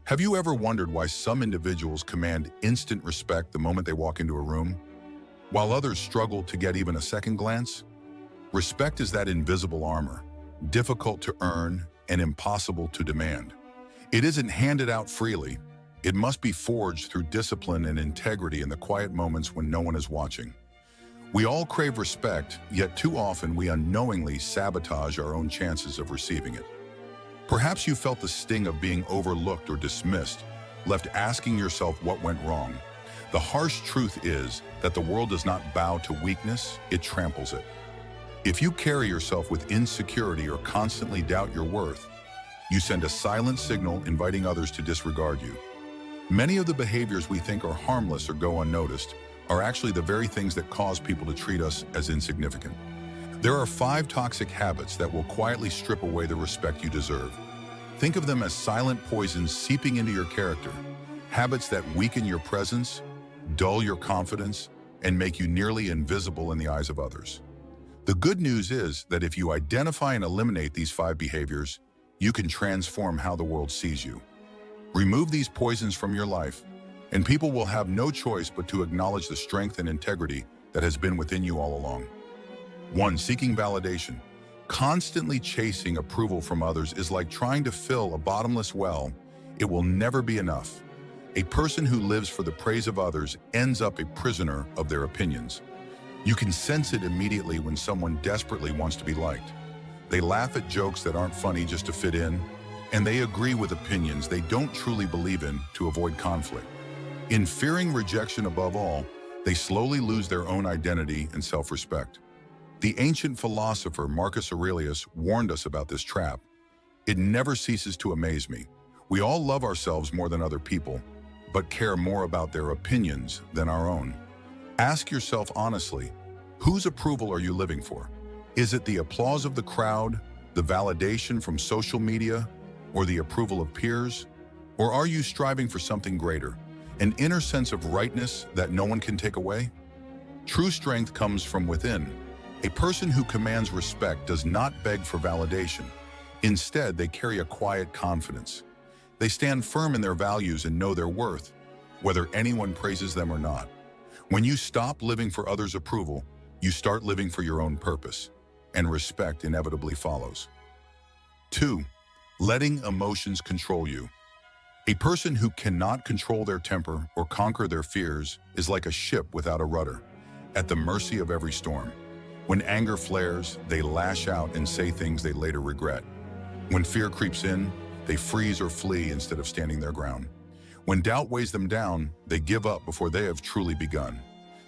Have you ever wondered why some individuals command instant respect the moment they walk into a room, while others struggle to get even a second glance? Respect is that invisible armor, difficult to earn and impossible to demand. It isn't handed out freely. It must be forged through discipline and integrity in the quiet moments when no one is watching. We all crave respect, yet too often we unknowingly sabotage our own chances of receiving it. Perhaps you felt the sting of being overlooked or dismissed, left asking yourself what went wrong. The harsh truth is that the world does not bow to weakness, it tramples it. If you carry yourself with insecurity or constantly doubt your worth, you send a silent signal inviting others to disregard you. Many of the behaviors we think are harmless or go unnoticed are actually the very things that cause people to treat us as insignificant. There are 5 toxic habits that will quietly strip away the respect you deserve. Think of them as silent poisons seeping into your character, habits that weaken your presence, dull your confidence, and make you nearly invisible in the eyes of others. The good news is that if you identify and eliminate these 5 behaviors, you can transform how the world sees you. Remove these poisons from your life, and people will have no choice but to acknowledge the strength and integrity that has been within you all along. 1. Seeking validation. Constantly chasing approval from others is like trying to fill a bottomless well. It will never be enough. A person who lives for the praise of others ends up a prisoner of their opinions. You can sense it immediately when someone desperately wants to be liked. They laugh at jokes that aren't funny just to fit in, and they agree with opinions they don't truly believe in to avoid conflict. In fearing rejection above all, they slowly lose their own identity and self-respect. The ancient philosopher Marcus Aurelius warned us about this trap. It never ceases to amaze me. We all love ourselves more than other people, but care more about their opinions than our own. Ask yourself honestly, whose approval are you living for? Is it the applause of the crowd, the validation from social media, or the approval of peers? Or are you striving for something greater, an inner sense of rightness that no one can take away? True strength comes from within. A person who commands respect does not beg for validation. Instead, they carry a quiet confidence. They stand firm in their values and know their worth, whether anyone praises them or not. When you stop living for others' approval, you start living for your own purpose, and respect inevitably follows. 2. Letting emotions control you. A person who cannot control their temper or conquer their fears is like a ship without a rudder, at the mercy of every storm. When anger flares, they lash out and say things they later regret. When fear creeps in, they freeze or flee instead of standing their ground. When doubt weighs them down, they give up before they have truly begun.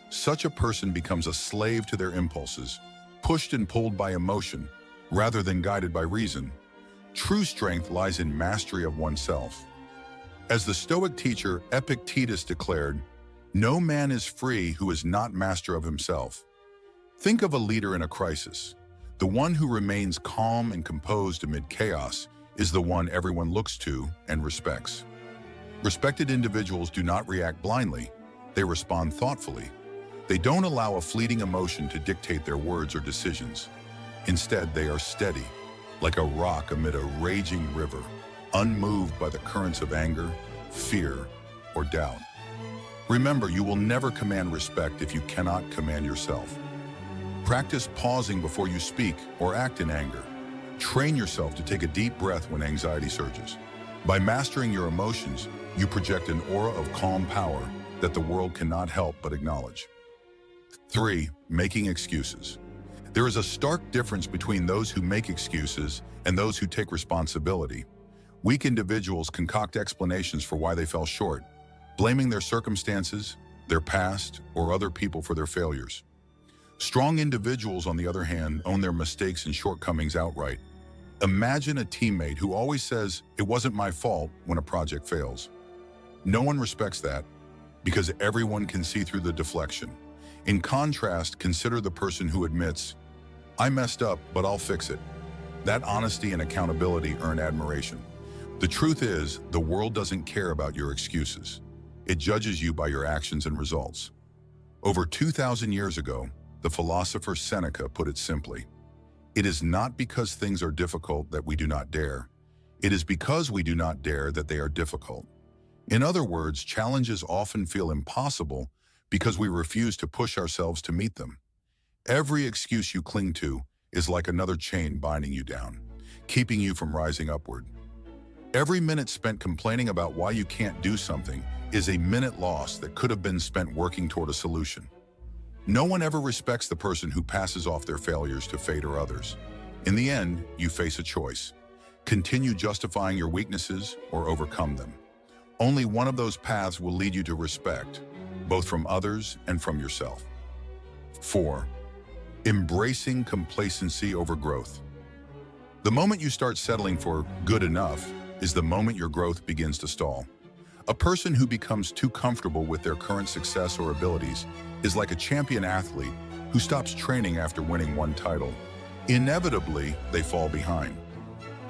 Such a person becomes a slave to their impulses, pushed and pulled by emotion, rather than guided by reason. True strength lies in mastery of oneself. As the Stoic teacher Epictetus declared, "No man is free who is not master of himself." Think of a leader in a crisis. The one who remains calm and composed amid chaos is the one everyone looks to and respects. Respected individuals do not react blindly. They respond thoughtfully. They don't allow a fleeting emotion to dictate their words or decisions. Instead, they are steady, like a rock amid a raging river, unmoved by the currents of anger, fear, or doubt. Remember, you will never command respect if you cannot command yourself. Practice pausing before you speak or act in anger. Train yourself to take a deep breath when anxiety surges. By mastering your emotions, you project an aura of calm power that the world cannot help but acknowledge. 3. Making excuses. There is a stark difference between those who make excuses and those who take responsibility. Weak individuals concoct explanations for why they fell short, blaming their circumstances, their past, or other people for their failures. Strong individuals, on the other hand, own their mistakes and shortcomings outright. Imagine a teammate who always says, "It wasn't my fault," when a project fails. No one respects that, because everyone can see through the deflection. In contrast, consider the person who admits, "I messed up, but I'll fix it." That honesty and accountability earn admiration. The truth is, the world doesn't care about your excuses. It judges you by your actions and results. Over 2,000 years ago, the philosopher Seneca put it simply, "It is not because things are difficult that we do not dare. It is because we do not dare that they are difficult. In other words, challenges often feel impossible because we refuse to push ourselves to meet them. Every excuse you cling to is like another chain binding you down, keeping you from rising upward. Every minute spent complaining about why you can't do something is a minute lost that could have been spent working toward a solution. No one ever respects the person who passes off their failures to fate or others. In the end, you face a choice. Continue justifying your weaknesses or overcome them. Only one of those paths will lead you to respect, both from others and from yourself. 4. Embracing complacency over growth. The moment you start settling for good enough is the moment your growth begins to stall. A person who becomes too comfortable with their current success or abilities is like a champion athlete who stops training after winning one title. Inevitably, they fall behind.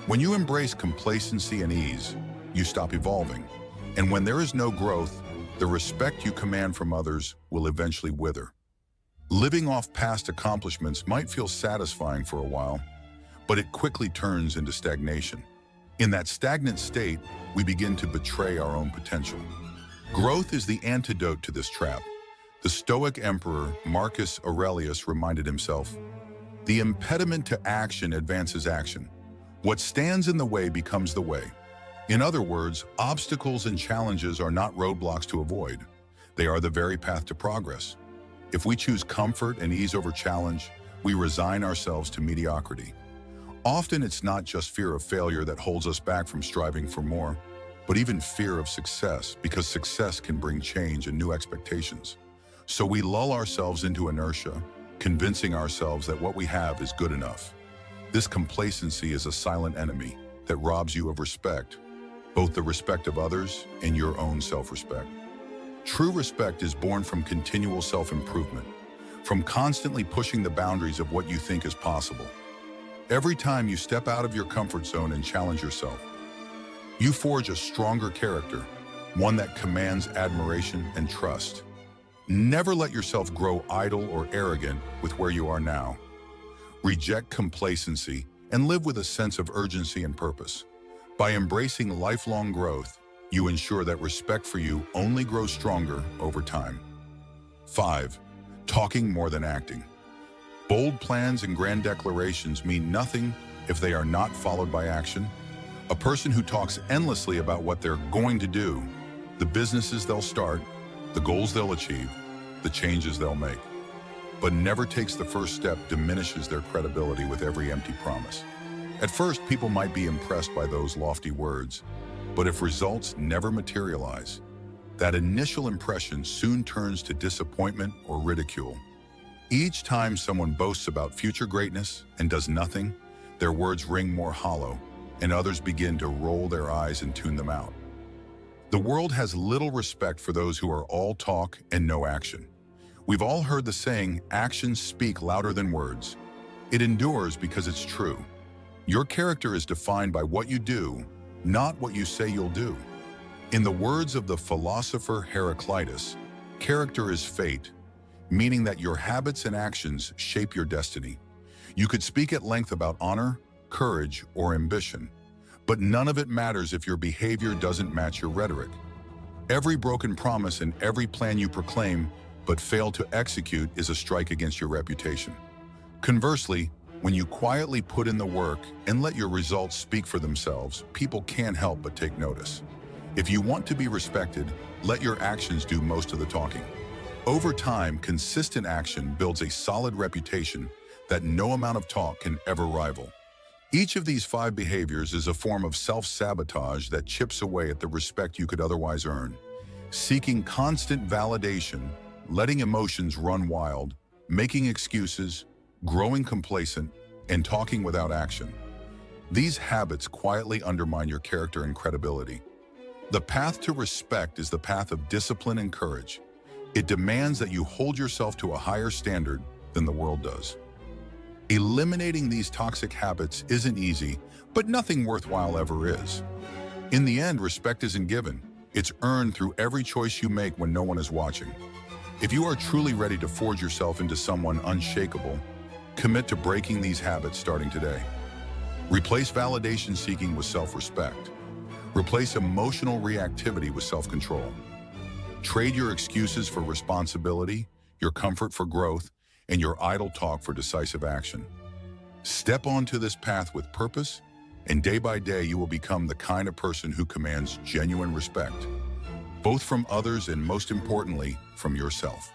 When you embrace complacency and ease, you stop evolving. And when there is no growth, the respect you command from others will eventually wither. Living off past accomplishments might feel satisfying for a while, but it quickly turns into stagnation. In that stagnant state, we begin to betray our own potential. Growth is the antidote to this trap. The Stoic emperor Marcus Aurelius reminded himself, "The impediment to action advances action. What stands in the way becomes the way." In other words, obstacles and challenges are not roadblocks to avoid. They are the very path to progress. If we choose comfort and ease over challenge, we resign ourselves to mediocrity. Often it's not just fear of failure that holds us back from striving for more, but even fear of success, because success can bring change and new expectations. So we lull ourselves into inertia, convincing ourselves that what we have is good enough. This complacency is a silent enemy that robs you of respect, both the respect of others and your own self-respect. True respect is born from continual self-improvement, from constantly pushing the boundaries of what you think is possible. Every time you step out of your comfort zone and challenge yourself, you forge a stronger character, one that commands admiration and trust. Never let yourself grow idle or arrogant with where you are now. Reject complacency and live with a sense of urgency and purpose. By embracing lifelong growth, you ensure that respect for you only grows stronger over time. 5. Talking more than acting. Bold plans and grand declarations mean nothing if they are not followed by action. A person who talks endlessly about what they're going to do, the businesses they'll start, the goals they'll achieve, the changes they'll make, but never takes the first step diminishes their credibility with every empty promise. At first, people might be impressed by those lofty words, but if results never materialize, that initial impression soon turns to disappointment or ridicule. Each time someone boasts about future greatness and does nothing, their words ring more hollow, and others begin to roll their eyes and tune them out. The world has little respect for those who are all talk and no action. We've all heard the saying, "Actions speak louder than words." It endures because it's true. Your character is defined by what you do, not what you say you'll do. In the words of the philosopher Heraclitus, character is fate, meaning that your habits and actions shape your destiny. You could speak at length about honor, courage, or ambition, but none of it matters if your behavior doesn't match your rhetoric. Every broken promise and every plan you proclaim but fail to execute is a strike against your reputation. Conversely, when you quietly put in the work and let your results speak for themselves, people can't help but take notice. If you want to be respected, let your actions do most of the talking. Over time, consistent action builds a solid reputation that no amount of talk can ever rival. Each of these 5 behaviors is a form of self-sabotage that chips away at the respect you could otherwise earn. Seeking constant validation, letting emotions run wild, making excuses, growing complacent, and talking without action. These habits quietly undermine your character and credibility. The path to respect is the path of discipline and courage. It demands that you hold yourself to a higher standard than the world does. Eliminating these toxic habits isn't easy, but nothing worthwhile ever is. In the end, respect isn't given. It's earned through every choice you make when no one is watching. If you are truly ready to forge yourself into someone unshakable, commit to breaking these habits starting today. Replace validation seeking with self-respect. Replace emotional reactivity with self-control. Trade your excuses for responsibility, your comfort for growth, and your idle talk for decisive action. Step onto this path with purpose, and day by day you will become the kind of person who commands genuine respect, both from others and most importantly, from yourself.